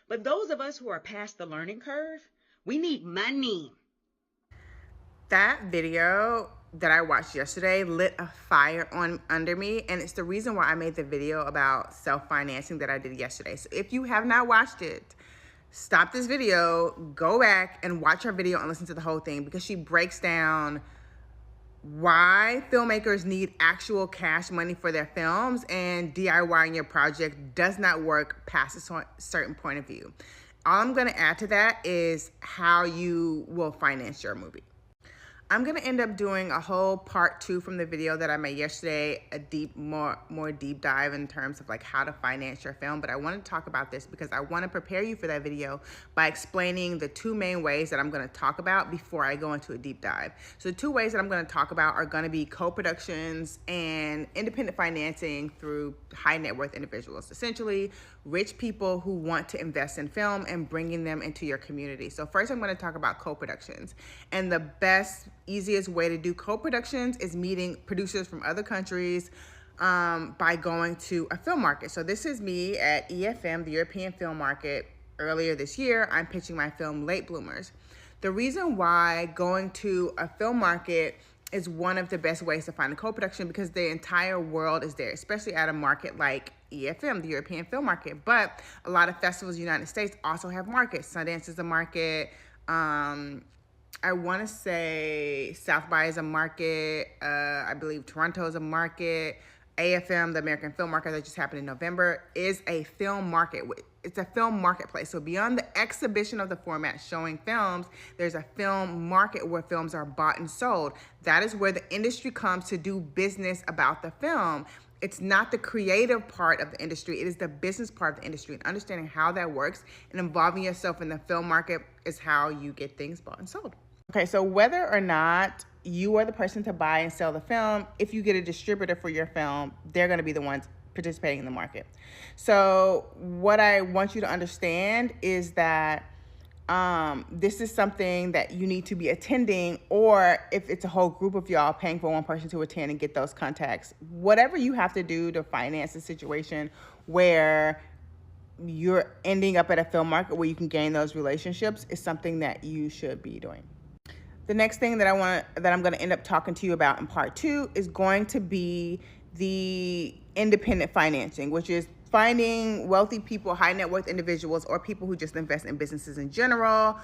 But those of us who are past the learning curve, we need money. That video that I watched yesterday lit a fire on under me, and it's the reason why I made the video about self-financing that I did yesterday. So if you have not watched it, stop this video, go back and watch her video and listen to the whole thing, because she breaks down why filmmakers need actual cash money for their films, and DIYing your project does not work past a certain point of view. All I'm gonna add to that is how you will finance your movie. I'm gonna end up doing a whole part 2 from the video that I made yesterday, a more deep dive in terms of like how to finance your film. But I want to talk about this because I want to prepare you for that video by explaining the 2 main ways that I'm going to talk about before I go into a deep dive. So the 2 ways that I'm going to talk about are going to be co-productions and independent financing through high net worth individuals, essentially rich people who want to invest in film and bringing them into your community. So first I'm going to talk about co-productions, and the best, easiest way to do co-productions is meeting producers from other countries by going to a film market. So this is me at EFM, the European Film Market. Earlier this year, I'm pitching my film Late Bloomers. The reason why going to a film market is one of the best ways to find a co-production, because the entire world is there, especially at a market like EFM, the European Film Market. But a lot of festivals in the United States also have markets. Sundance is a market. I want to say South by is a market. I believe Toronto is a market. AFM, the American Film Market that just happened in November, is a film market. It's a film marketplace. So beyond the exhibition of the format showing films, there's a film market where films are bought and sold. That is where the industry comes to do business about the film. It's not the creative part of the industry, it is the business part of the industry. And understanding how that works and involving yourself in the film market is how you get things bought and sold. Okay, so whether or not you are the person to buy and sell the film, if you get a distributor for your film, they're gonna be the ones participating in the market. So what I want you to understand is that this is something that you need to be attending, or if it's a whole group of y'all, paying for one person to attend and get those contacts. Whatever you have to do to finance a situation where you're ending up at a film market where you can gain those relationships is something that you should be doing. The next thing that I'm going to end up talking to you about in part 2 is going to be the independent financing, which is finding wealthy people, high net worth individuals, or people who just invest in businesses in general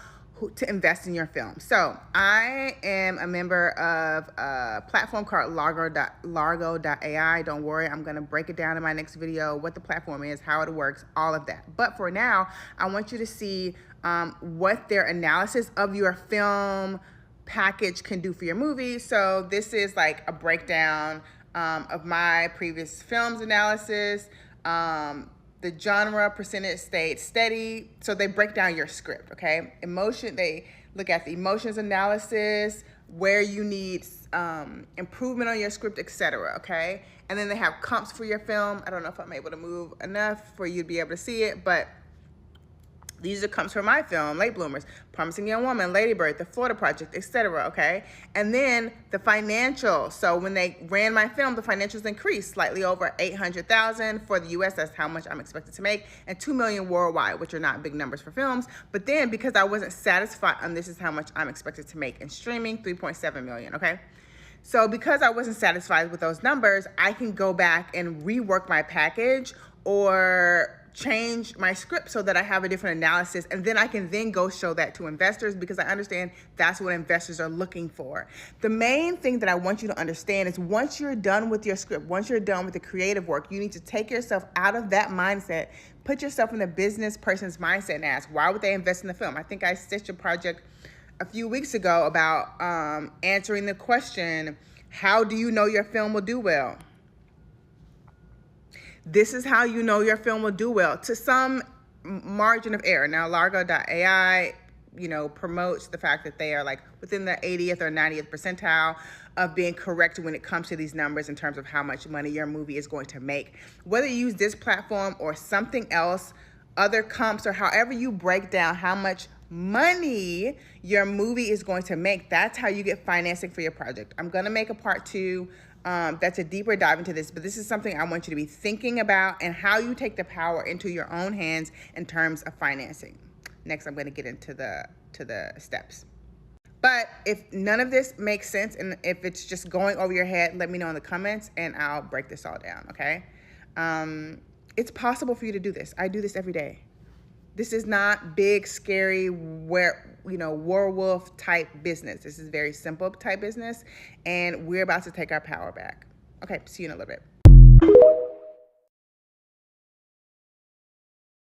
to invest in your film. So I am a member of a platform called Largo.ai. Don't worry, I'm going to break it down in my next video, what the platform is, how it works, all of that. But for now, I want you to see what their analysis of your film package can do for your movie. So this is like a breakdown of my previous films analysis. The genre percentage stayed steady. So they break down your script, okay? Emotion, they look at the emotions analysis, where you need improvement on your script, etc., okay? And then they have comps for your film. I don't know if I'm able to move enough for you to be able to see it, but these are comes from my film, Late Bloomers, Promising Young Woman, Lady Bird, The Florida Project, etc., okay? And then the financial. So when they ran my film, the financials increased slightly over $800,000 for the US. That's how much I'm expected to make, and $2 million worldwide, which are not big numbers for films. But then because I wasn't satisfied on this is how much I'm expected to make in streaming, $3.7 million, okay? So because I wasn't satisfied with those numbers, I can go back and rework my package or change my script so that I have a different analysis, and then I can then go show that to investors, because I understand that's what investors are looking for. The main thing that I want you to understand is once you're done with your script, once you're done with the creative work, you need to take yourself out of that mindset, put yourself in the business person's mindset and ask, why would they invest in the film? I think I stitched a project a few weeks ago about answering the question, how do you know your film will do well? This is how you know your film will do well, to some margin of error. Now, Largo.ai, promotes the fact that they are like within the 80th or 90th percentile of being correct when it comes to these numbers in terms of how much money your movie is going to make. Whether you use this platform or something else, other comps, or however you break down how much money your movie is going to make, that's how you get financing for your project. I'm going to make a part 2 That's a deeper dive into this, but this is something I want you to be thinking about and how you take the power into your own hands in terms of financing. Next, I'm going to get into the steps. But if none of this makes sense and if it's just going over your head, let me know in the comments and I'll break this all down, okay? It's possible for you to do this. I do this every day. This is not big, scary, werewolf type business. This is very simple type business, and we're about to take our power back. Okay, see you in a little bit.